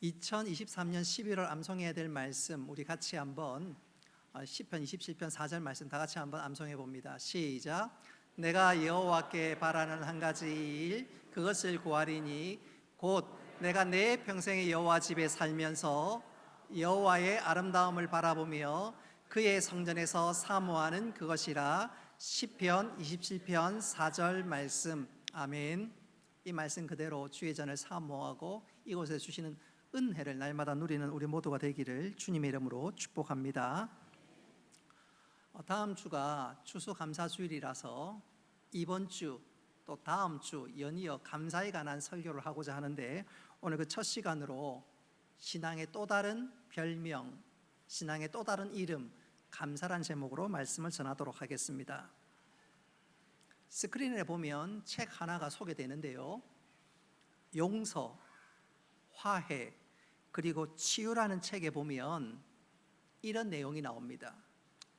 2023년 11월 암송해야 될 말씀 우리 같이 한번 시편 27편 4절 말씀 다 같이 한번 암송해 봅니다. 시작. 내가 여호와께 바라는 한 가지 일 그것을 구하리니 곧 내가 내 평생의 여호와 집에 살면서 여호와의 아름다움을 바라보며 그의 성전에서 사모하는 그것이라. 시편 27편 4절 말씀. 아멘. 이 말씀 그대로 주의 전을 사모하고 이곳에 주시는 은혜를 날마다 누리는 우리 모두가 되기를 주님의 이름으로 축복합니다. 다음 주가 추수감사주일이라서 이번 주 또 다음 주 연이어 감사에 관한 설교를 하고자 하는데, 오늘 그 첫 시간으로 신앙의 또 다른 별명, 신앙의 또 다른 이름, 감사란 제목으로 말씀을 전하도록 하겠습니다. 스크린에 보면 책 하나가 소개되는데요, 용서, 화해, 그리고 치유라는 책에 보면 이런 내용이 나옵니다.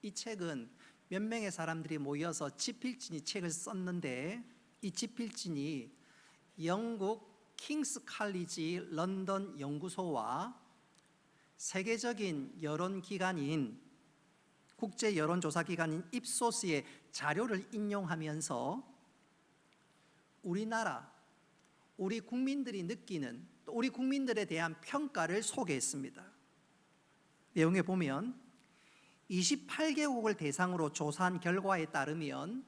이 책은 몇 명의 사람들이 모여서 지필진이 책을 썼는데, 이 지필진이 영국 킹스 칼리지 런던 연구소와 세계적인 여론기관인 국제 여론조사기관인 입소스의 자료를 인용하면서 우리나라, 우리 국민들이 느끼는, 또 우리 국민들에 대한 평가를 소개했습니다. 내용에 보면 28개국을 대상으로 조사한 결과에 따르면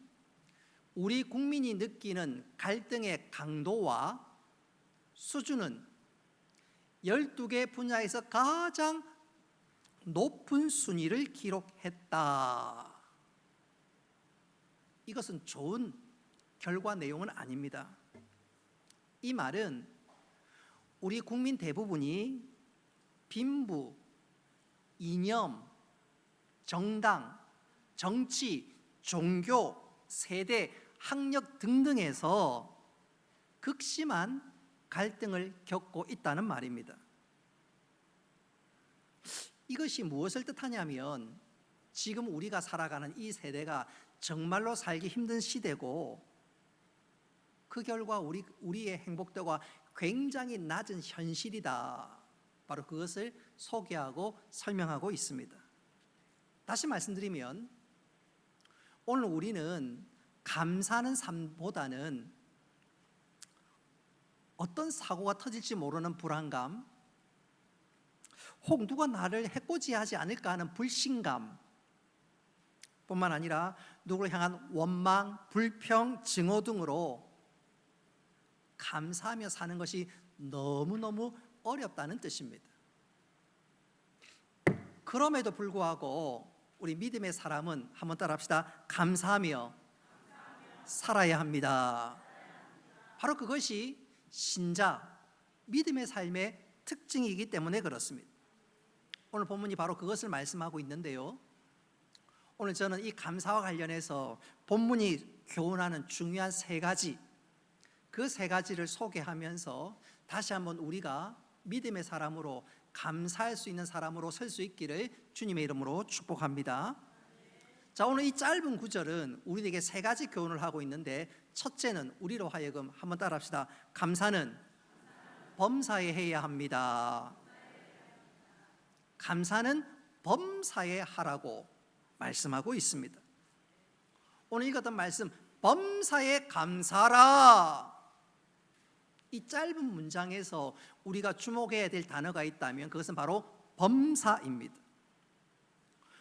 우리 국민이 느끼는 갈등의 강도와 수준은 12개 분야에서 가장 높은 순위를 기록했다. 이것은 좋은 결과 내용은 아닙니다. 이 말은 우리 국민 대부분이 빈부, 이념, 정당, 정치, 종교, 세대, 학력 등등에서 극심한 갈등을 겪고 있다는 말입니다. 이것이 무엇을 뜻하냐면, 지금 우리가 살아가는 이 세대가 정말로 살기 힘든 시대고, 그 결과 우리의 행복도가 굉장히 낮은 현실이다. 바로 그것을 소개하고 설명하고 있습니다. 다시 말씀드리면, 오늘 우리는 감사하는 삶보다는 어떤 사고가 터질지 모르는 불안감, 혹 누가 나를 해코지하지 않을까 하는 불신감 뿐만 아니라 누구를 향한 원망, 불평, 증오 등으로 감사하며 사는 것이 너무너무 어렵다는 뜻입니다. 그럼에도 불구하고 우리 믿음의 사람은 한번 따라합시다. 감사하며 살아야 합니다. 바로 그것이 신자, 믿음의 삶의 특징이기 때문에 그렇습니다. 오늘 본문이 바로 그것을 말씀하고 있는데요, 오늘 저는 이 감사와 관련해서 본문이 교훈하는 중요한 세 가지, 그 세 가지를 소개하면서 다시 한번 우리가 믿음의 사람으로, 감사할 수 있는 사람으로 설 수 있기를 주님의 이름으로 축복합니다. 자, 오늘 이 짧은 구절은 우리에게 세 가지 교훈을 하고 있는데, 첫째는 우리로 하여금 한번 따라합시다. 감사는 범사에 해야 합니다. 감사는 범사에 하라고 말씀하고 있습니다. 오늘 읽었던 말씀, 범사에 감사라. 이 짧은 문장에서 우리가 주목해야 될 단어가 있다면 그것은 바로 범사입니다.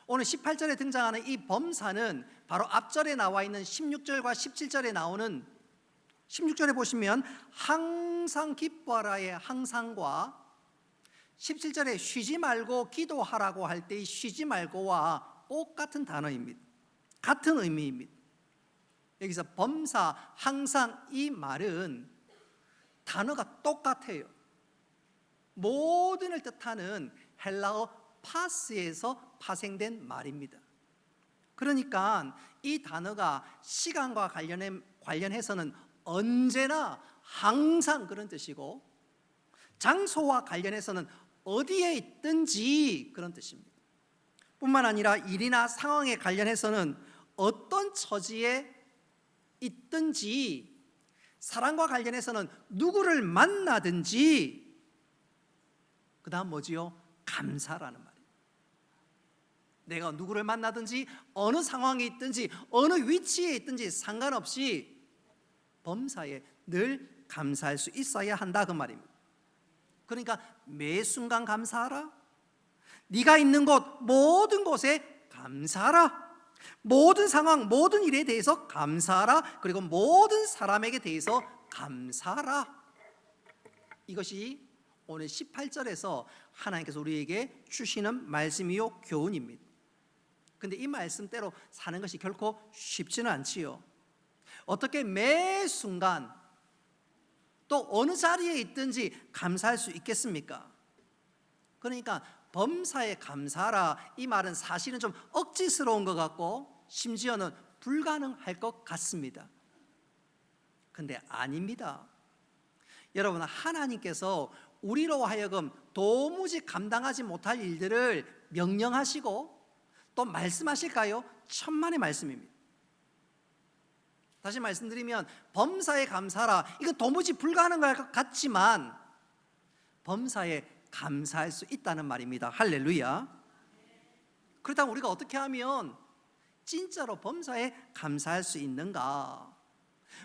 오늘 18절에 등장하는 이 범사는 바로 앞절에 나와 있는 16절과 17절에 나오는, 16절에 보시면 항상 기뻐하라의 항상과 17절에 쉬지 말고 기도하라고 할 때의 쉬지 말고와 똑같은 단어입니다. 같은 의미입니다. 여기서 범사, 항상, 이 말은 단어가 똑같아요. 모든을 뜻하는 헬라어 파스에서 파생된 말입니다. 그러니까 이 단어가 시간과 관련해서는 언제나, 항상 그런 뜻이고, 장소와 관련해서는 어디에 있든지 그런 뜻입니다. 뿐만 아니라 일이나 상황에 관련해서는 어떤 처지에 있든지, 사랑과 관련해서는 누구를 만나든지 그 다음 뭐지요? 감사라는 말이에요. 내가 누구를 만나든지 어느 상황에 있든지 어느 위치에 있든지 상관없이 범사에 늘 감사할 수 있어야 한다 그 말입니다. 그러니까 매 순간 감사하라. 네가 있는 곳 모든 곳에 감사하라. 모든 상황 모든 일에 대해서 감사하라. 그리고 모든 사람에게 대해서 감사하라. 이것이 오늘 18절에서 하나님께서 우리에게 주시는 말씀이요 교훈입니다. 근데 이 말씀대로 사는 것이 결코 쉽지는 않지요. 어떻게 매 순간 또 어느 자리에 있든지 감사할 수 있겠습니까? 그러니까 범사에 감사하라 이 말은 사실은 좀 억지스러운 것 같고 심지어는 불가능할 것 같습니다. 근데 아닙니다. 여러분, 하나님께서 우리로 하여금 도무지 감당하지 못할 일들을 명령하시고 또 말씀하실까요? 천만의 말씀입니다. 다시 말씀드리면 범사에 감사하라, 이거 도무지 불가능할 것 같지만 범사에 감사할 수 있다는 말입니다. 할렐루야. 그렇다면 우리가 어떻게 하면 진짜로 범사에 감사할 수 있는가?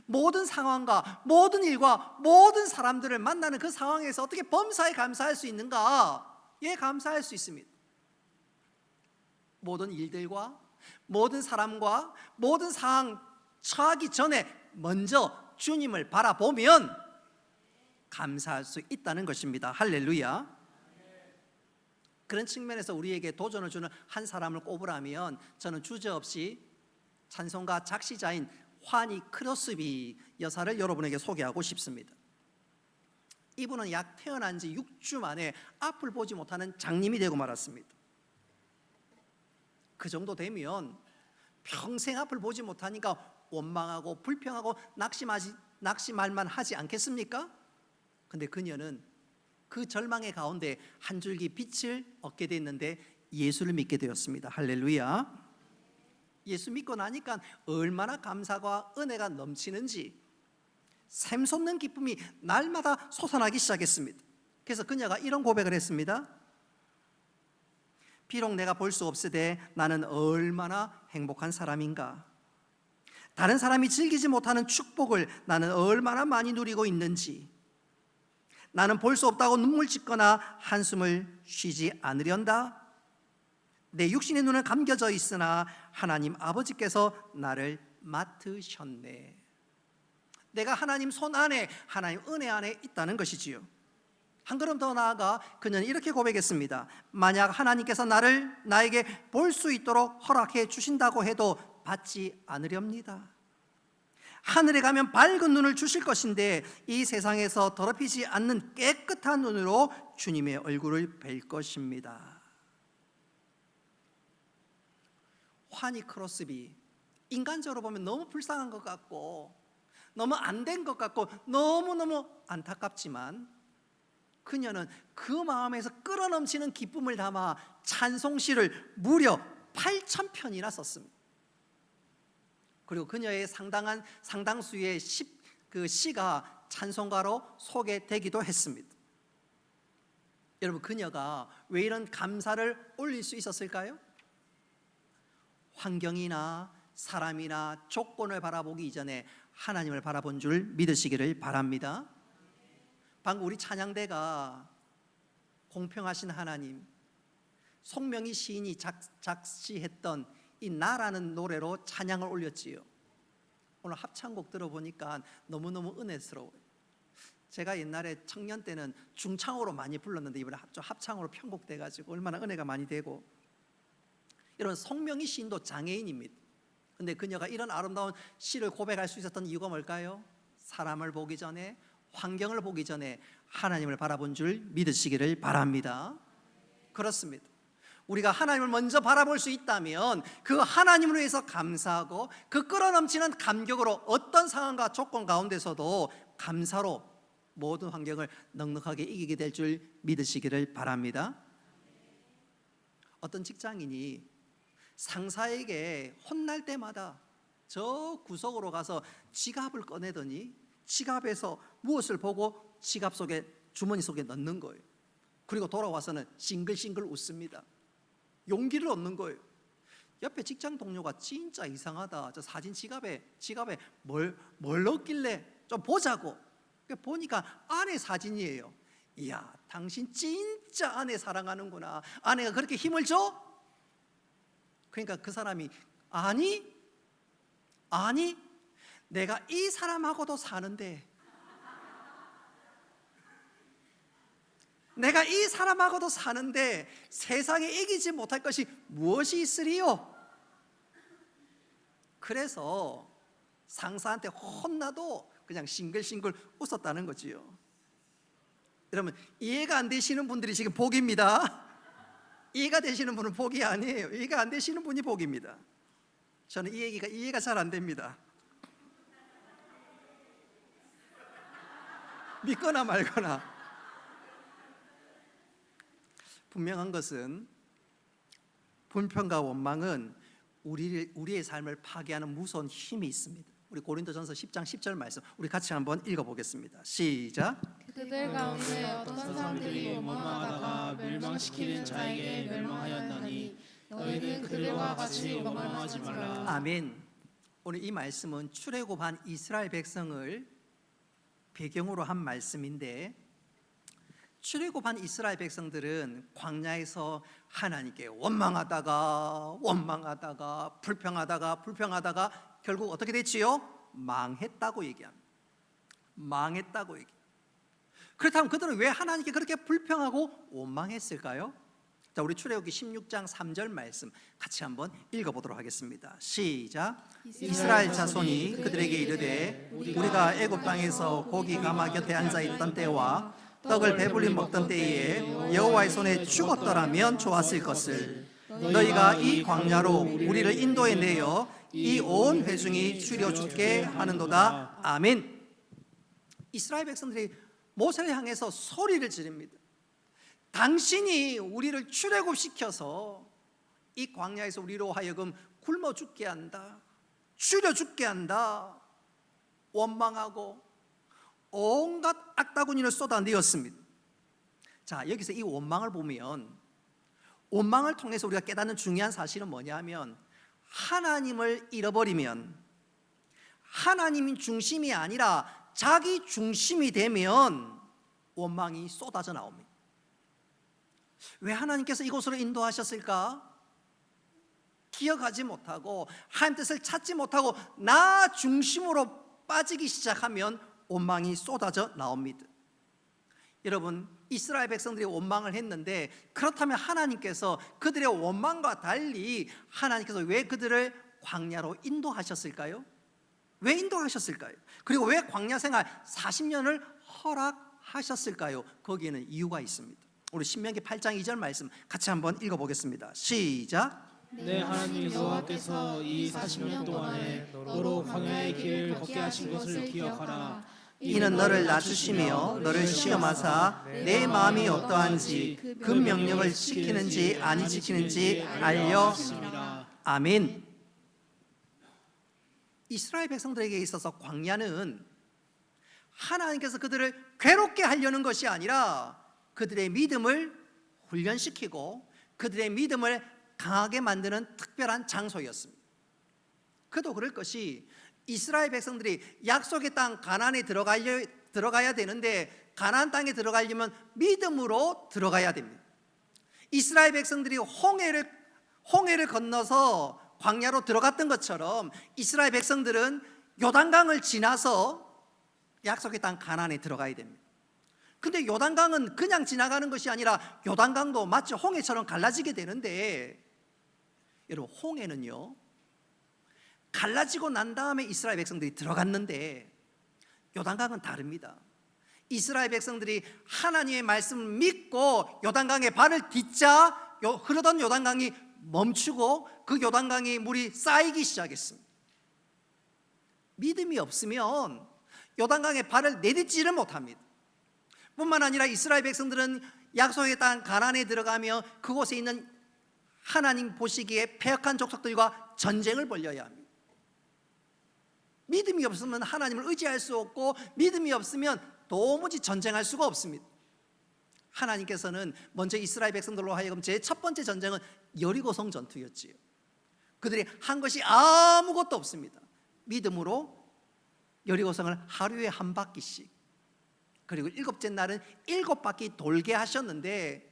모든 상황과 모든 일과 모든 사람들을 만나는 그 상황에서 어떻게 범사에 감사할 수 있는가? 예, 감사할 수 있습니다. 모든 일들과 모든 사람과 모든 상황 처하기 전에 먼저 주님을 바라보면 감사할 수 있다는 것입니다. 할렐루야. 그런 측면에서 우리에게 도전을 주는 한 사람을 꼽으라면 저는 주저없이 찬송가 작시자인 환희 크로스비 여사를 여러분에게 소개하고 싶습니다. 이분은 약 태어난 지 6주 만에 앞을 보지 못하는 장님이 되고 말았습니다. 그 정도 되면 평생 앞을 보지 못하니까 원망하고 불평하고 낙심할만 하지 않겠습니까? 근데 그녀는 그 절망의 가운데 한 줄기 빛을 얻게 됐는데 예수를 믿게 되었습니다. 할렐루야. 예수 믿고 나니까 얼마나 감사와 은혜가 넘치는지 샘솟는 기쁨이 날마다 솟아나기 시작했습니다. 그래서 그녀가 이런 고백을 했습니다. 비록 내가 볼 수 없으되 나는 얼마나 행복한 사람인가. 다른 사람이 즐기지 못하는 축복을 나는 얼마나 많이 누리고 있는지. 나는 볼 수 없다고 눈물 짓거나 한숨을 쉬지 않으련다. 내 육신의 눈은 감겨져 있으나 하나님 아버지께서 나를 맡으셨네. 내가 하나님 손 안에, 하나님 은혜 안에 있다는 것이지요. 한 걸음 더 나아가 그녀는 이렇게 고백했습니다. 만약 하나님께서 나에게 볼 수 있도록 허락해 주신다고 해도 받지 않으렵니다. 하늘에 가면 밝은 눈을 주실 것인데 이 세상에서 더럽히지 않는 깨끗한 눈으로 주님의 얼굴을 뵐 것입니다. 환희 크로스비, 인간적으로 보면 너무 불쌍한 것 같고 너무 안 된 것 같고 너무너무 안타깝지만 그녀는 그 마음에서 끌어넘치는 기쁨을 담아 찬송시를 무려 8,000편이나 썼습니다. 그리고 그녀의 상당수의 시가 찬송가로 소개되기도 했습니다. 여러분, 그녀가 왜 이런 감사를 올릴 수 있었을까요? 환경이나 사람이나 조건을 바라보기 이전에 하나님을 바라본 줄 믿으시기를 바랍니다. 방금 우리 찬양대가 공평하신 하나님, 송명희 시인이 작시했던 이 나라는 노래로 찬양을 올렸지요. 오늘 합창곡 들어보니까 너무너무 은혜스러워요. 제가 옛날에 청년 때는 중창으로 많이 불렀는데 이번에 합창으로 편곡돼가지고 얼마나 은혜가 많이 되고. 이런 송명희 시인도 장애인입니다. 근데 그녀가 이런 아름다운 시를 고백할 수 있었던 이유가 뭘까요? 사람을 보기 전에, 환경을 보기 전에 하나님을 바라본 줄 믿으시기를 바랍니다. 그렇습니다. 우리가 하나님을 먼저 바라볼 수 있다면 그 하나님을 위해서 감사하고 그 끌어넘치는 감격으로 어떤 상황과 조건 가운데서도 감사로 모든 환경을 넉넉하게 이기게 될 줄 믿으시기를 바랍니다. 어떤 직장인이 상사에게 혼날 때마다 저 구석으로 가서 지갑을 꺼내더니 지갑에서 무엇을 보고 지갑 속에, 주머니 속에 넣는 거예요. 그리고 돌아와서는 싱글싱글 웃습니다. 용기를 얻는 거예요. 옆에 직장 동료가 진짜 이상하다. 저 사진 지갑에 뭘 넣었길래 좀 보자고. 보니까 아내 사진이에요. 이야, 당신 진짜 아내 사랑하는구나. 아내가 그렇게 힘을 줘? 그러니까 그 사람이 아니 내가 이 사람하고도 사는데, 내가 이 사람하고도 사는데 세상에 이기지 못할 것이 무엇이 있으리요? 그래서 상사한테 혼나도 그냥 싱글싱글 웃었다는 거지요. 여러분, 이해가 안 되시는 분들이 지금 복입니다. 이해가 되시는 분은 복이 아니에요. 이해가 안 되시는 분이 복입니다. 저는 이 얘기가 이해가 잘 안 됩니다. 믿거나 말거나. 분명한 것은 불평과 원망은 우리의 삶을 파괴하는 무서운 힘이 있습니다. 우리 고린도전서 10장 10절 말씀 우리 같이 한번 읽어보겠습니다. 시작. 그들 가운데 어떤 사람들이 원망하다가 멸망시키는 자에게 멸망하였나니 너희는 그들과 같이 원망하지 말라. 아멘. 오늘 이 말씀은 출애굽한 이스라엘 백성을 배경으로 한 말씀인데, 출애굽한 이스라엘 백성들은 광야에서 하나님께 원망하다가 불평하다가 결국 어떻게 됐지요? 망했다고 얘기합니다. 망했다고 얘기. 그렇다면 그들은 왜 하나님께 그렇게 불평하고 원망했을까요? 자, 우리 출애굽기 16장 3절 말씀 같이 한번 읽어보도록 하겠습니다. 시작. 이스라엘 자손이 그들에게 이르되 우리가 애굽 땅에서 고기 가마 곁에 앉아 있던 때와 떡을 배불리 먹던 때에 여호와의 손에 죽었더라면 좋았을 것을. 너희가 이 광야로 우리를 인도해 내어 이 온 회중이 추려 죽게 하는도다. 아멘. 이스라엘 백성들이 모세를 향해서 소리를 지릅니다. 당신이 우리를 출애굽시켜서 이 광야에서 우리로 하여금 굶어 죽게 한다, 추려 죽게 한다, 원망하고 온갖 악다구니를 쏟아내었습니다. 자, 여기서 이 원망을 보면, 원망을 통해서 우리가 깨닫는 중요한 사실은 뭐냐 하면, 하나님을 잃어버리면, 하나님이 중심이 아니라 자기 중심이 되면 원망이 쏟아져 나옵니다. 왜 하나님께서 이곳으로 인도하셨을까? 기억하지 못하고 하나님 뜻을 찾지 못하고 나 중심으로 빠지기 시작하면 원망이 쏟아져 나옵니다. 여러분, 이스라엘 백성들이 원망을 했는데, 그렇다면 하나님께서 그들의 원망과 달리 하나님께서 왜 그들을 광야로 인도하셨을까요? 왜 인도하셨을까요? 그리고 왜 광야 생활 40년을 허락하셨을까요? 거기에는 이유가 있습니다. 우리 신명기 8장 2절 말씀 같이 한번 읽어보겠습니다. 시작. 내 하나님 여호와께서 이 40년 동안에 너로 광야의 길을 걷게 하신 것을 기억하라. 이는 너를 낮추시며 너를 시험하사 내 마음이 어떠한지 그 명령을 지키는지 안 지키는지 알려. 아멘. 이스라엘 백성들에게 있어서 광야는 하나님께서 그들을 괴롭게 하려는 것이 아니라 그들의 믿음을 훈련시키고 그들의 믿음을 강하게 만드는 특별한 장소였습니다. 그도 그럴 것이, 이스라엘 백성들이 약속의 땅 가나안에 들어가야 되는데, 가나안 땅에 들어가려면 믿음으로 들어가야 됩니다. 이스라엘 백성들이 홍해를 건너서 광야로 들어갔던 것처럼 이스라엘 백성들은 요단강을 지나서 약속의 땅 가나안에 들어가야 됩니다. 근데 요단강은 그냥 지나가는 것이 아니라 요단강도 마치 홍해처럼 갈라지게 되는데, 여러분, 홍해는요 갈라지고 난 다음에 이스라엘 백성들이 들어갔는데 요단강은 다릅니다. 이스라엘 백성들이 하나님의 말씀을 믿고 요단강에 발을 딛자 흐르던 요단강이 멈추고 그 요단강이 물이 쌓이기 시작했습니다. 믿음이 없으면 요단강에 발을 내딛지를 못합니다. 뿐만 아니라 이스라엘 백성들은 약속의 땅 가나안에 들어가며 그곳에 있는 하나님 보시기에 패역한 족속들과 전쟁을 벌여야 합니다. 믿음이 없으면 하나님을 의지할 수 없고, 믿음이 없으면 도무지 전쟁할 수가 없습니다. 하나님께서는 먼저 이스라엘 백성들로 하여금 제 첫 번째 전쟁은 여리고성 전투였지요. 그들이 한 것이 아무것도 없습니다. 믿음으로 여리고성을 하루에 한 바퀴씩, 그리고 일곱째 날은 7바퀴 돌게 하셨는데,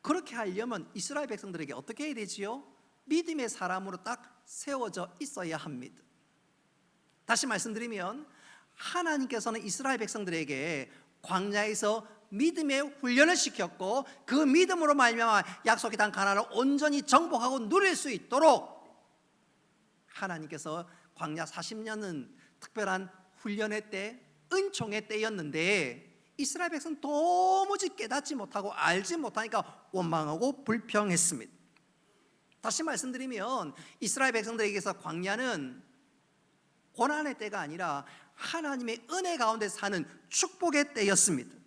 그렇게 하려면 이스라엘 백성들에게 어떻게 해야 되지요? 믿음의 사람으로 딱 세워져 있어야 합니다. 다시 말씀드리면 하나님께서는 이스라엘 백성들에게 광야에서 믿음의 훈련을 시켰고, 그 믿음으로 말미암아 약속의 땅 가나안을 온전히 정복하고 누릴 수 있도록 하나님께서 광야 40년은 특별한 훈련의 때, 은총의 때였는데, 이스라엘 백성은 도무지 깨닫지 못하고 알지 못하니까 원망하고 불평했습니다. 다시 말씀드리면 이스라엘 백성들에게서 광야는 고난의 때가 아니라 하나님의 은혜 가운데 사는 축복의 때였습니다.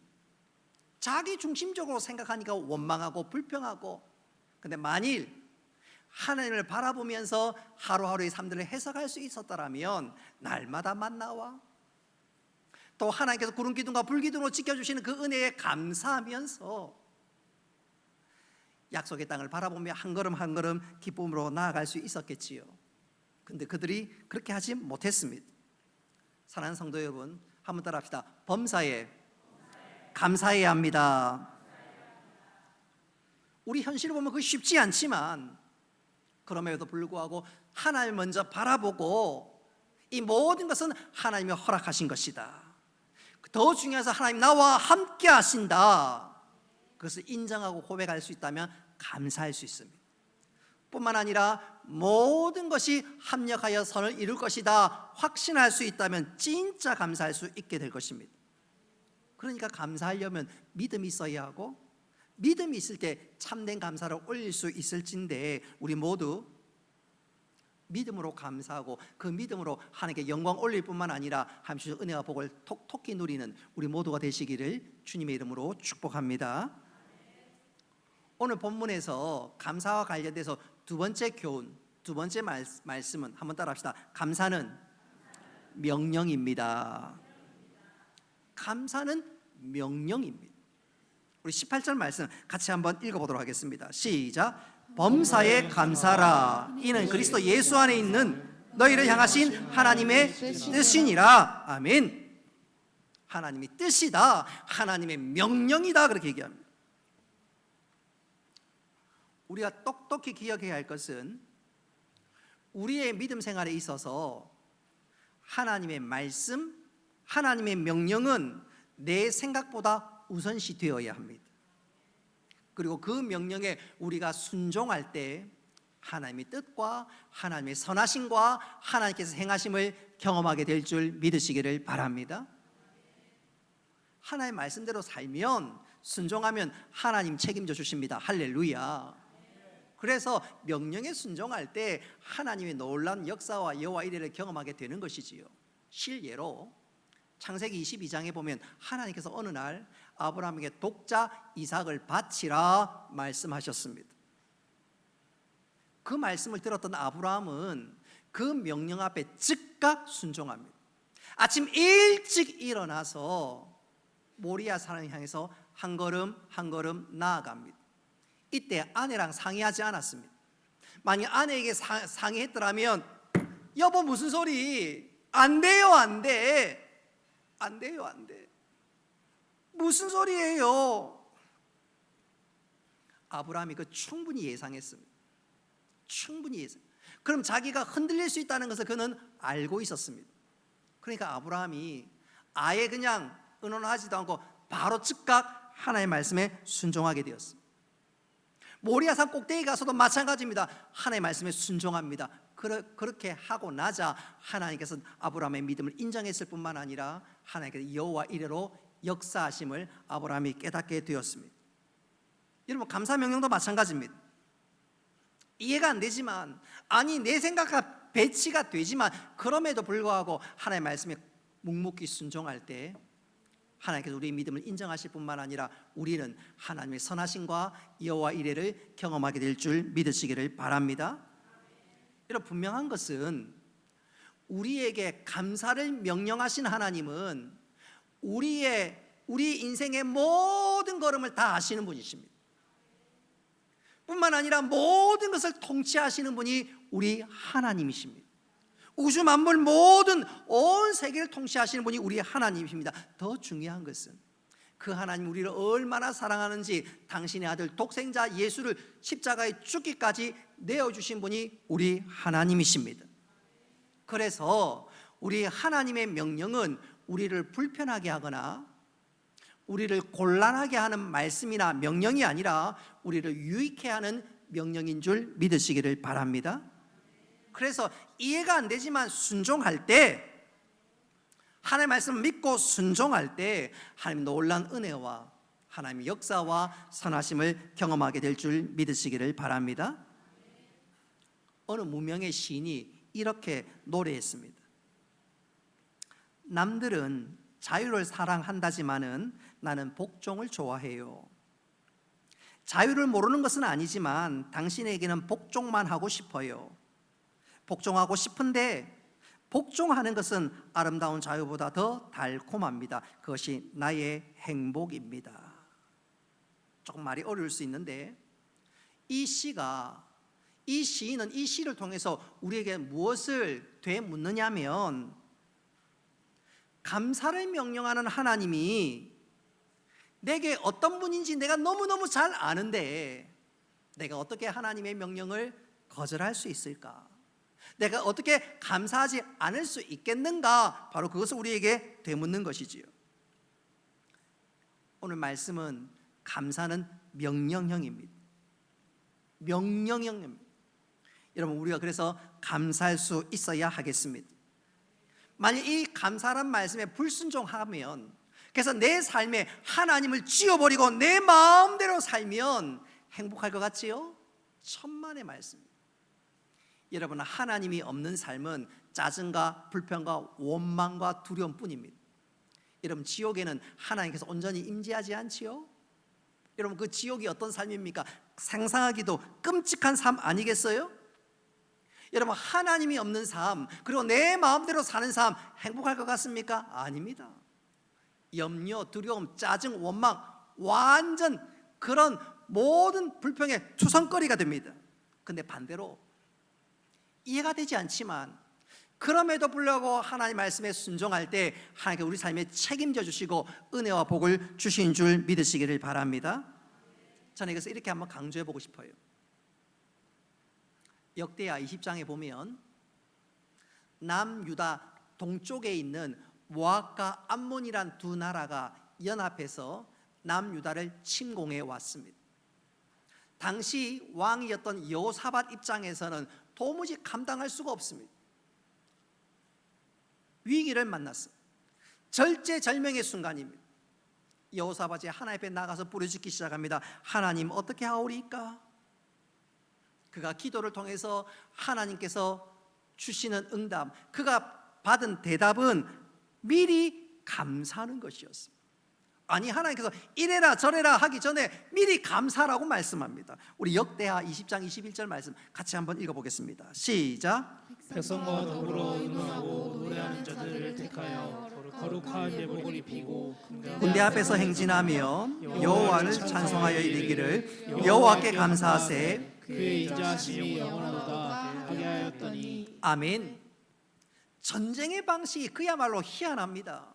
자기 중심적으로 생각하니까 원망하고 불평하고, 근데 만일 하나님을 바라보면서 하루하루의 삶들을 해석할 수 있었더라면 날마다 만나와 또 하나님께서 구름 기둥과 불 기둥으로 지켜주시는 그 은혜에 감사하면서 약속의 땅을 바라보며 한 걸음 한 걸음 기쁨으로 나아갈 수 있었겠지요. 근데 그들이 그렇게 하지 못했습니다. 사랑하는 성도 여러분, 한번 따라 합시다. 범사에 감사해야 합니다. 우리 현실을 보면 그게 쉽지 않지만, 그럼에도 불구하고 하나님을 먼저 바라보고 이 모든 것은 하나님이 허락하신 것이다, 더 중요해서 하나님 나와 함께 하신다, 그것을 인정하고 고백할 수 있다면 감사할 수 있습니다. 뿐만 아니라 모든 것이 합력하여 선을 이룰 것이다 확신할 수 있다면 진짜 감사할 수 있게 될 것입니다. 그러니까 감사하려면 믿음이 있어야 하고, 믿음이 있을 때 참된 감사를 올릴 수 있을진데, 우리 모두 믿음으로 감사하고 그 믿음으로 하나님께 영광 올릴 뿐만 아니라 하나님의 은혜와 복을 톡톡히 누리는 우리 모두가 되시기를 주님의 이름으로 축복합니다. 오늘 본문에서 감사와 관련돼서 두 번째 교훈, 두 번째 말씀은 한번 따라 합시다. 감사는 명령입니다. 감사는 명령입니다. 우리 18절 말씀 같이 한번 읽어보도록 하겠습니다. 시작. 범사에 감사라. 이는 그리스도 예수 안에 있는 너희를 향하신 하나님의 뜻이니라. 아멘. 하나님의 뜻이다, 하나님의 명령이다, 그렇게 얘기합니다. 우리가 똑똑히 기억해야 할 것은 우리의 믿음 생활에 있어서 하나님의 말씀, 하나님의 명령은 내 생각보다 우선시 되어야 합니다. 그리고 그 명령에 우리가 순종할 때 하나님의 뜻과 하나님의 선하심과 하나님께서 행하심을 경험하게 될 줄 믿으시기를 바랍니다. 하나님의 말씀대로 살면, 순종하면 하나님 책임져 주십니다. 할렐루야. 그래서 명령에 순종할 때 하나님의 놀라운 역사와 여호와 이레를 경험하게 되는 것이지요. 실예로 창세기 22장에 보면 하나님께서 어느 날 아브라함에게 독자 이삭을 바치라 말씀하셨습니다. 그 말씀을 들었던 아브라함은 그 명령 앞에 즉각 순종합니다. 아침 일찍 일어나서 모리아 산을 향해서 한 걸음 한 걸음 나아갑니다. 이때 아내랑 상의하지 않았습니다. 만약 아내에게 상의했더라면, 여보 무슨 소리, 안 돼요, 안 돼, 안 돼요, 안 돼, 무슨 소리예요? 아브라함이 그 충분히 예상했습니다. 충분히 예상. 그럼 자기가 흔들릴 수 있다는 것을 그는 알고 있었습니다. 그러니까 아브라함이 아예 그냥 의논하지도 않고 바로 즉각 하나님의 말씀에 순종하게 되었습니다. 모리아산 꼭대기 가서도 마찬가지입니다. 하나님의 말씀에 순종합니다. 그렇게 하고 나자 하나님께서는 아브라함의 믿음을 인정했을 뿐만 아니라 하나님께서 여호와 이레로 역사하심을 아브라함이 깨닫게 되었습니다. 여러분, 감사 명령도 마찬가지입니다. 이해가 안 되지만, 아니 내 생각과 배치가 되지만, 그럼에도 불구하고 하나님의 말씀에 묵묵히 순종할 때 하나님께서 우리의 믿음을 인정하실 뿐만 아니라 우리는 하나님의 선하심과 여호와 이레를 경험하게 될 줄 믿으시기를 바랍니다. 여러분, 분명한 것은 우리에게 감사를 명령하신 하나님은 우리의 우리 인생의 모든 걸음을 다 아시는 분이십니다. 뿐만 아니라 모든 것을 통치하시는 분이 우리 하나님이십니다. 우주 만물 모든 온 세계를 통치하시는 분이 우리 하나님이십니다. 더 중요한 것은 그 하나님 우리를 얼마나 사랑하는지 당신의 아들 독생자 예수를 십자가에 죽기까지 내어주신 분이 우리 하나님이십니다. 그래서 우리 하나님의 명령은 우리를 불편하게 하거나 우리를 곤란하게 하는 말씀이나 명령이 아니라 우리를 유익해 하는 명령인 줄 믿으시기를 바랍니다. 그래서 이해가 안 되지만 순종할 때, 하나님의 말씀을 믿고 순종할 때 하나님의 놀라운 은혜와 하나님의 역사와 선하심을 경험하게 될 줄 믿으시기를 바랍니다. 어느 무명의 시인이 이렇게 노래했습니다. 남들은 자유를 사랑한다지만은 나는 복종을 좋아해요. 자유를 모르는 것은 아니지만 당신에게는 복종만 하고 싶어요. 복종하고 싶은데 복종하는 것은 아름다운 자유보다 더 달콤합니다. 그것이 나의 행복입니다. 조금 말이 어려울 수 있는데 이 시인은 이 시를 통해서 우리에게 무엇을 되묻느냐면, 감사를 명령하는 하나님이 내게 어떤 분인지 내가 너무너무 잘 아는데 내가 어떻게 하나님의 명령을 거절할 수 있을까? 내가 어떻게 감사하지 않을 수 있겠는가? 바로 그것을 우리에게 되묻는 것이지요. 오늘 말씀은 감사는 명령형입니다. 명령형입니다. 여러분, 우리가 그래서 감사할 수 있어야 하겠습니다. 만약 이 감사란 말씀에 불순종하면, 그래서 내 삶에 하나님을 지워버리고 내 마음대로 살면 행복할 것 같지요? 천만의 말씀입니다. 여러분, 하나님이 없는 삶은 짜증과 불평과 원망과 두려움뿐입니다. 여러분, 지옥에는 하나님께서 온전히 임재하지 않지요? 여러분, 그 지옥이 어떤 삶입니까? 상상하기도 끔찍한 삶 아니겠어요? 여러분, 하나님이 없는 삶, 그리고 내 마음대로 사는 삶 행복할 것 같습니까? 아닙니다. 염려, 두려움, 짜증, 원망, 완전 그런 모든 불평의 투성거리가 됩니다. 근데 반대로 이해가 되지 않지만 그럼에도 불구하고 하나님 말씀에 순종할 때 하나님께 우리 삶에 책임져 주시고 은혜와 복을 주신 줄 믿으시기를 바랍니다. 저는 이것을 이렇게 한번 강조해 보고 싶어요. 역대하 20장에 보면 남유다 동쪽에 있는 모압과 암몬이란 두 나라가 연합해서 남유다를 침공해 왔습니다. 당시 왕이었던 여호사밧 입장에서는 도무지 감당할 수가 없습니다. 위기를 만났어요. 절제절명의 순간입니다. 여호사밧이 하나님 앞에 나가서 부르짖기 시작합니다. 하나님, 어떻게 하오리까? 그가 기도를 통해서 하나님께서 주시는 응답, 그가 받은 대답은 미리 감사하는 것이었습니다. 아니, 하나님께서 이래라 저래라 하기 전에 미리 감사라고 말씀합니다. 우리 역대하 20장 21절 말씀 같이 한번 읽어보겠습니다. 시작. 백성과 더불어 의논하고 노래하는 자들을 택하여 거룩한 예복을 입히고 군대 앞에서 행진하며 여호와를 찬송하여 이르기를 여호와께 감사하세. 그의 인자하심이 영원하도다 하게 하였더니. 아멘. 전쟁의 방식이 그야말로 희한합니다.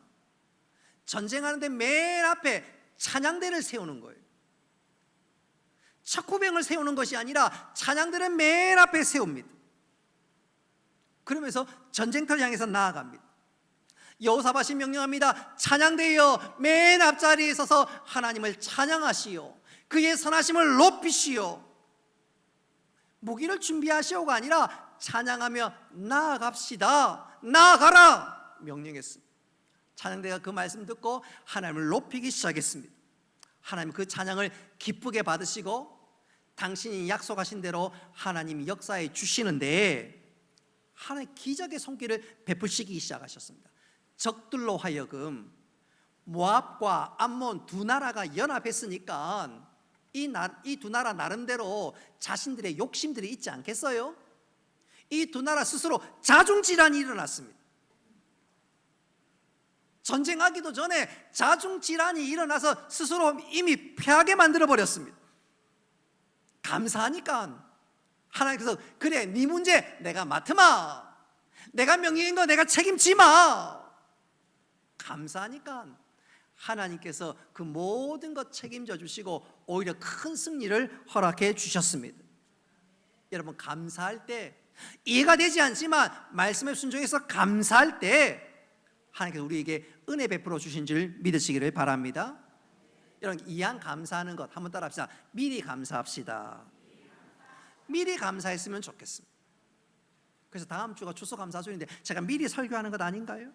전쟁하는데 맨 앞에 찬양대를 세우는 거예요. 척후병을 세우는 것이 아니라 찬양대를 맨 앞에 세웁니다. 그러면서 전쟁터를 향해서 나아갑니다. 여호사밧이 명령합니다. 찬양대여, 맨 앞자리에 서서 하나님을 찬양하시오. 그의 선하심을 높이시오. 무기를 준비하시오가 아니라 찬양하며 나아갑시다. 나아가라 명령했습니다. 찬양대가 그 말씀 듣고 하나님을 높이기 시작했습니다. 하나님 그 찬양을 기쁘게 받으시고 당신이 약속하신 대로 하나님이 역사해 주시는데 하나님 기적의 손길을 베푸시기 시작하셨습니다. 적들로 하여금 모압과 암몬 두 나라가 연합했으니까 이 두 나라 나름대로 자신들의 욕심들이 있지 않겠어요? 이 두 나라 스스로 자중질환이 일어났습니다. 전쟁하기도 전에 자중질환이 일어나서 스스로 이미 패하게 만들어버렸습니다. 감사하니까 하나님께서 그래 네 문제 내가 맡으마, 내가 명령인 거 내가 책임지마. 감사하니까 하나님께서 그 모든 것 책임져 주시고 오히려 큰 승리를 허락해 주셨습니다. 여러분, 감사할 때 이해가 되지 않지만 말씀에 순종해서 감사할 때 하나님께서 우리에게 은혜 베풀어 주신 줄 믿으시기를 바랍니다. 여러분, 이왕 감사하는 것 한번 따라합시다. 미리 감사합시다. 미리 감사했으면 좋겠습니다. 그래서 다음 주가 추수감사절인데 제가 미리 설교하는 것 아닌가요?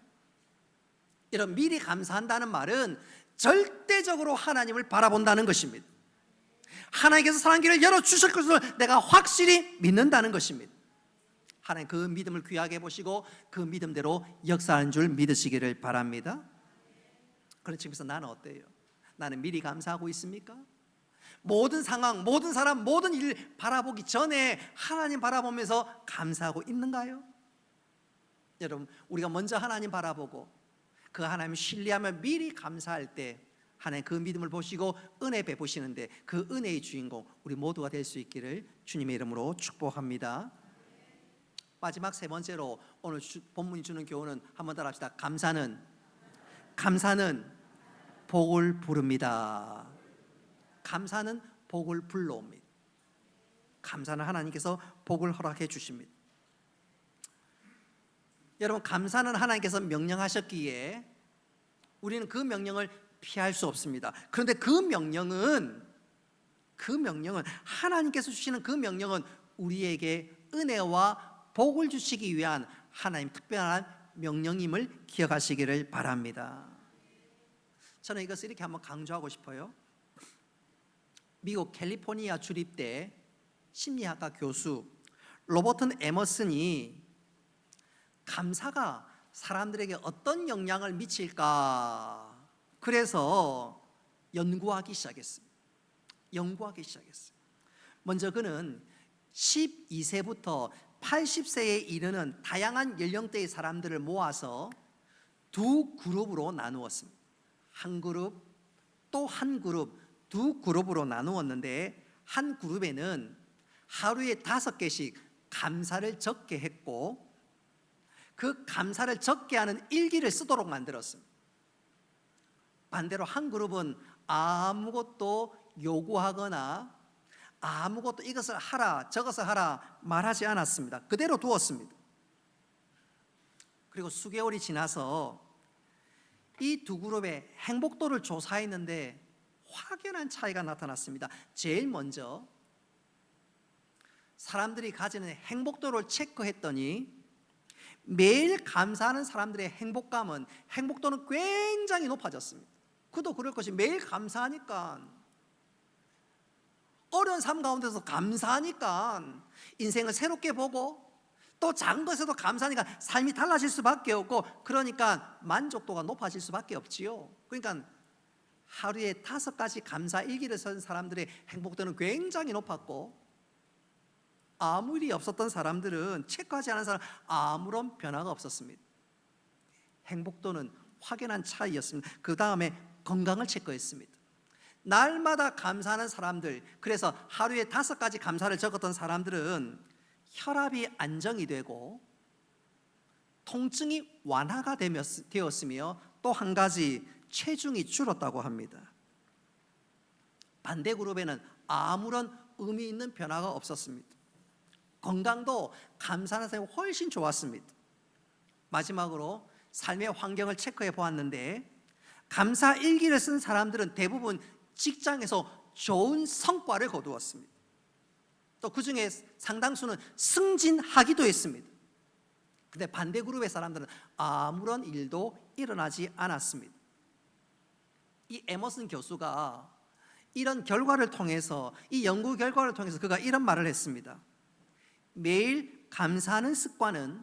여러분, 미리 감사한다는 말은 절대적으로 하나님을 바라본다는 것입니다. 하나님께서 사랑길을 열어주실 것을 내가 확실히 믿는다는 것입니다. 하나님 그 믿음을 귀하게 보시고 그 믿음대로 역사하는 줄 믿으시기를 바랍니다. 그런 측면에서 나는 어때요? 나는 미리 감사하고 있습니까? 모든 상황, 모든 사람, 모든 일 바라보기 전에 하나님 바라보면서 감사하고 있는가요? 여러분, 우리가 먼저 하나님 바라보고 그 하나님을 신뢰하며 미리 감사할 때 하나님 그 믿음을 보시고 은혜 베푸시는데 그 은혜의 주인공 우리 모두가 될 수 있기를 주님의 이름으로 축복합니다. 마지막 세 번째로 오늘 본문이 주는 교훈은 한번 따라 합시다. 감사는 복을 부릅니다. 감사는 복을 불러옵니다. 감사는 하나님께서 복을 허락해 주십니다. 여러분, 감사는 하나님께서 명령하셨기에 우리는 그 명령을 피할 수 없습니다. 그런데 그 명령은 하나님께서 주시는 그 명령은 우리에게 은혜와 복을 주시기 위한 하나님 특별한 명령임을 기억하시기를 바랍니다. 저는 이것을 이렇게 한번 강조하고 싶어요. 미국 캘리포니아 주립대 심리학과 교수 로버트 에머슨이 감사가 사람들에게 어떤 영향을 미칠까 그래서 연구하기 시작했습니다. 먼저 그는 12세부터 80세에 이르는 다양한 연령대의 사람들을 모아서 두 그룹으로 나누었습니다. 한 그룹, 또 한 그룹, 두 그룹으로 나누었는데 한 그룹에는 하루에 5개씩 감사를 적게 했고 그 감사를 적게 하는 일기를 쓰도록 만들었습니다. 반대로 한 그룹은 아무것도 요구하거나 아무것도 이것을 하라 저것을 하라 말하지 않았습니다. 그대로 두었습니다. 그리고 수개월이 지나서 이 두 그룹의 행복도를 조사했는데 확연한 차이가 나타났습니다. 제일 먼저 사람들이 가지는 행복도를 체크했더니 매일 감사하는 사람들의 행복도는 굉장히 높아졌습니다. 그도 그럴 것이 매일 감사하니까, 어려운 삶 가운데서 감사하니까 인생을 새롭게 보고 또 작은 것에도 감사하니까 삶이 달라질 수밖에 없고, 그러니까 만족도가 높아질 수밖에 없지요. 그러니까 하루에 5가지 감사 일기를 쓴 사람들의 행복도는 굉장히 높았고, 아무 일이 없었던 사람들은, 체크하지 않은 사람 아무런 변화가 없었습니다. 행복도는 확연한 차이였습니다. 그 다음에 건강을 체크했습니다. 날마다 감사하는 사람들, 그래서 하루에 5가지 감사를 적었던 사람들은 혈압이 안정이 되고 통증이 완화가 되었으며 또 한 가지 체중이 줄었다고 합니다. 반대 그룹에는 아무런 의미 있는 변화가 없었습니다. 건강도 감사하는 사람이 훨씬 좋았습니다. 마지막으로 삶의 환경을 체크해 보았는데 감사 일기를 쓴 사람들은 대부분 직장에서 좋은 성과를 거두었습니다. 또 그 중에 상당수는 승진하기도 했습니다. 근데 반대 그룹의 사람들은 아무런 일도 일어나지 않았습니다. 이 에머슨 교수가 이런 결과를 통해서, 이 연구 결과를 통해서 그가 이런 말을 했습니다. 매일 감사하는 습관은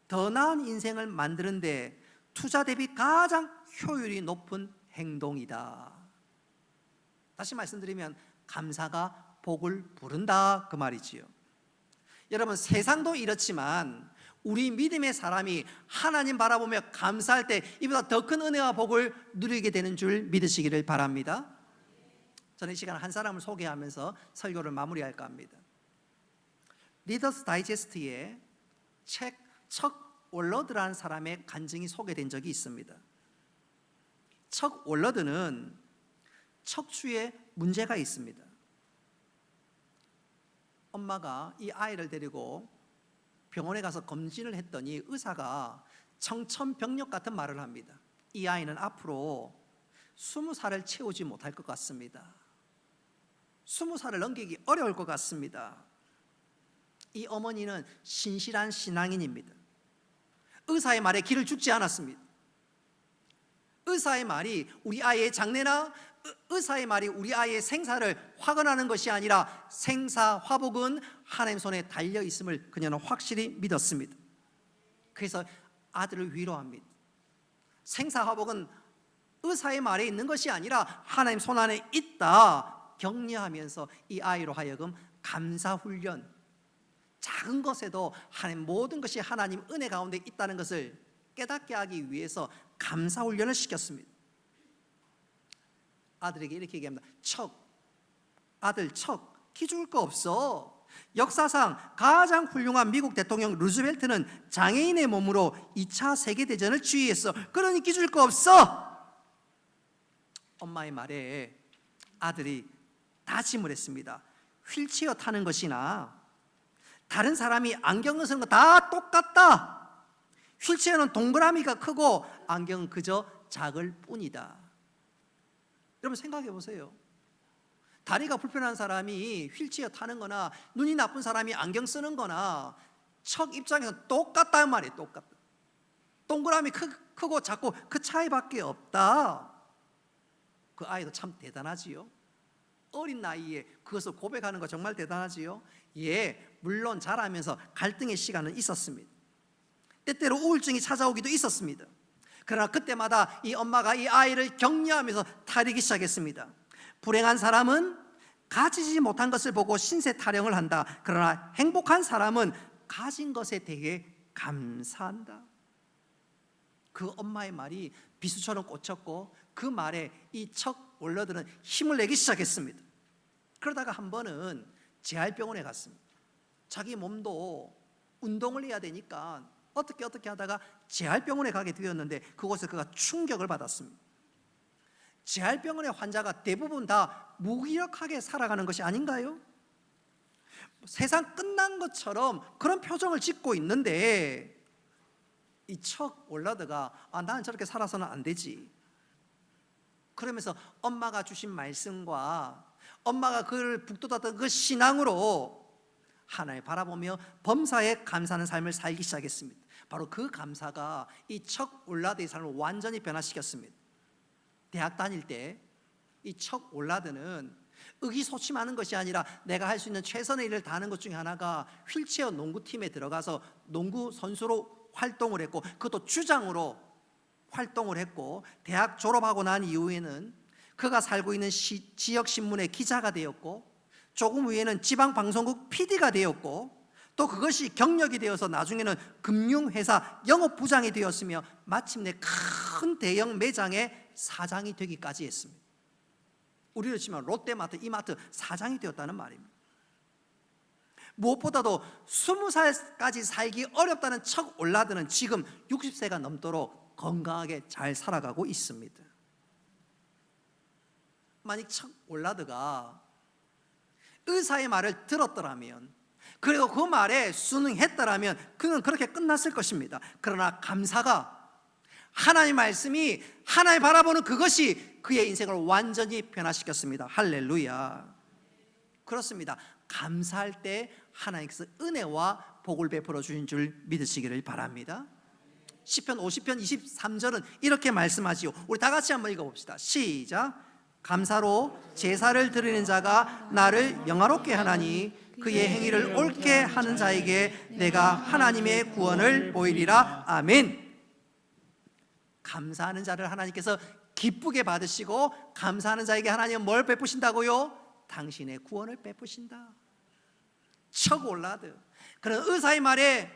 더 나은 인생을 만드는데 투자 대비 가장 효율이 높은 행동이다. 다시 말씀드리면 감사가 복을 부른다 그 말이지요. 여러분, 세상도 이렇지만 우리 믿음의 사람이 하나님 바라보며 감사할 때 이보다 더 큰 은혜와 복을 누리게 되는 줄 믿으시기를 바랍니다. 저는 이 시간 한 사람을 소개하면서 설교를 마무리할까 합니다. 리더스 다이제스트에 책 척 월러드라는 사람의 간증이 소개된 적이 있습니다. 척 월러드는 척추에 문제가 있습니다. 엄마가 이 아이를 데리고 병원에 가서 검진을 했더니 의사가 청천벽력 같은 말을 합니다. 이 아이는 앞으로 20살을 채우지 못할 것 같습니다. 20살을 넘기기 어려울 것 같습니다. 이 어머니는 신실한 신앙인입니다. 의사의 말에 귀를 죽지 않았습니다. 의사의 말이 우리 아이의 장래나 의사의 말이 우리 아이의 생사를 확언하는 것이 아니라 생사화복은 하나님 손에 달려 있음을 그녀는 확실히 믿었습니다. 그래서 아들을 위로합니다. 생사화복은 의사의 말에 있는 것이 아니라 하나님 손 안에 있다 격려하면서 이 아이로 하여금 감사훈련, 작은 것에도 하나님 모든 것이 하나님 은혜 가운데 있다는 것을 깨닫게 하기 위해서 감사훈련을 시켰습니다. 아들에게 이렇게 얘기합니다. 아들 척 기죽을 거 없어. 역사상 가장 훌륭한 미국 대통령 루즈벨트는 장애인의 몸으로 2차 세계대전을 지휘했어. 그러니 기죽을 거 없어. 엄마의 말에 아들이 다짐을 했습니다. 휠체어 타는 것이나 다른 사람이 안경을 쓰는 거 다 똑같다. 휠체어는 동그라미가 크고 안경은 그저 작을 뿐이다. 여러분 생각해 보세요. 다리가 불편한 사람이 휠체어 타는 거나 눈이 나쁜 사람이 안경 쓰는 거나 척 입장에서 똑같다는 말이에요. 똑같다. 동그라미 크고 작고 그 차이밖에 없다. 그 아이도 참 대단하지요. 어린 나이에 그것을 고백하는 거 정말 대단하지요. 예, 물론 자라면서 갈등의 시간은 있었습니다. 때때로 우울증이 찾아오기도 있었습니다. 그러나 그때마다 이 엄마가 이 아이를 격려하면서 타리기 시작했습니다. 불행한 사람은 가지지 못한 것을 보고 신세 타령을 한다. 그러나 행복한 사람은 가진 것에 대해 감사한다. 그 엄마의 말이 비수처럼 꽂혔고 그 말에 이 척 월러드는 힘을 내기 시작했습니다. 그러다가 한 번은 재활병원에 갔습니다. 자기 몸도 운동을 해야 되니까 어떻게 하다가 재활병원에 가게 되었는데 그곳에 그가 충격을 받았습니다. 재활병원의 환자가 대부분 다 무기력하게 살아가는 것이 아닌가요? 세상 끝난 것처럼 그런 표정을 짓고 있는데 이 척 월러드가 나는 저렇게 살아서는 안 되지. 그러면서 엄마가 주신 말씀과 엄마가 그를 북돋았던 그 신앙으로 하나님 바라보며 범사에 감사하는 삶을 살기 시작했습니다. 바로 그 감사가 이 척 월러드의 삶을 완전히 변화시켰습니다. 대학 다닐 때 이 척 월러드는 의기소침하는 것이 아니라 내가 할 수 있는 최선의 일을 다하는 것 중에 하나가 휠체어 농구팀에 들어가서 농구 선수로 활동을 했고 그것도 주장으로 활동을 했고 대학 졸업하고 난 이후에는 그가 살고 있는 지역신문의 기자가 되었고 조금 후에는 지방방송국 PD가 되었고 또 그것이 경력이 되어서 나중에는 금융회사 영업부장이 되었으며 마침내 큰 대형 매장의 사장이 되기까지 했습니다. 우리로 치면 롯데마트, 이마트 사장이 되었다는 말입니다. 무엇보다도 20살까지 살기 어렵다는 척 월러드는 지금 60세가 넘도록 건강하게 잘 살아가고 있습니다. 만약 척 월러드가 의사의 말을 들었더라면 그리고 그 말에 순응했더라면 그는 그렇게 끝났을 것입니다. 그러나 감사가 하나님의 말씀이 하나님 바라보는 그것이 그의 인생을 완전히 변화시켰습니다. 할렐루야. 그렇습니다. 감사할 때 하나님께서 은혜와 복을 베풀어 주신 줄 믿으시기를 바랍니다. 시편 50편 23절은 이렇게 말씀하지요. 우리 다 같이 한번 읽어봅시다. 시작. 감사로 제사를 드리는 자가 나를 영화롭게 하나니 그의 행위를 옳게 하는 자에게 내가 하나님의 구원을 보이리라. 아멘. 감사하는 자를 하나님께서 기쁘게 받으시고 감사하는 자에게 하나님은 뭘 베푸신다고요? 당신의 구원을 베푸신다. 척 월러드. 그런 의사의 말에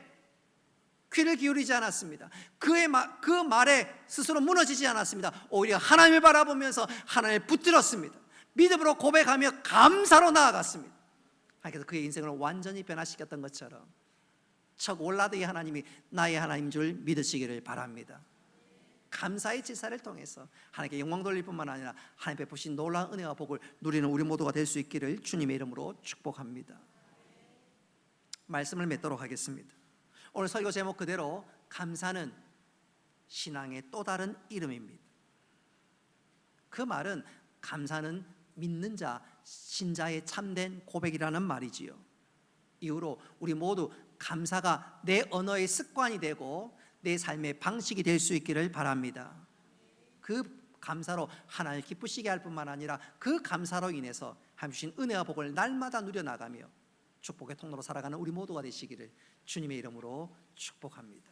귀를 기울이지 않았습니다. 그 말에 스스로 무너지지 않았습니다. 오히려 하나님을 바라보면서 하나님을 붙들었습니다. 믿음으로 고백하며 감사로 나아갔습니다. 그래서 그의 인생을 완전히 변화시켰던 것처럼 척 올라드의 하나님이 나의 하나님인 줄 믿으시기를 바랍니다. 감사의 제사를 통해서 하나님께 영광 돌릴 뿐만 아니라 하나님 베푸신 놀라운 은혜와 복을 누리는 우리 모두가 될 수 있기를 주님의 이름으로 축복합니다. 말씀을 맺도록 하겠습니다. 오늘 설교 제목 그대로 감사는 신앙의 또 다른 이름입니다. 그 말은 감사는 믿는 자, 신자의 참된 고백이라는 말이지요. 이후로 우리 모두 감사가 내 언어의 습관이 되고 내 삶의 방식이 될 수 있기를 바랍니다. 그 감사로 하나님을 기쁘시게 할 뿐만 아니라 그 감사로 인해서 하나님 주신 은혜와 복을 날마다 누려나가며 축복의 통로로 살아가는 우리 모두가 되시기를 주님의 이름으로 축복합니다.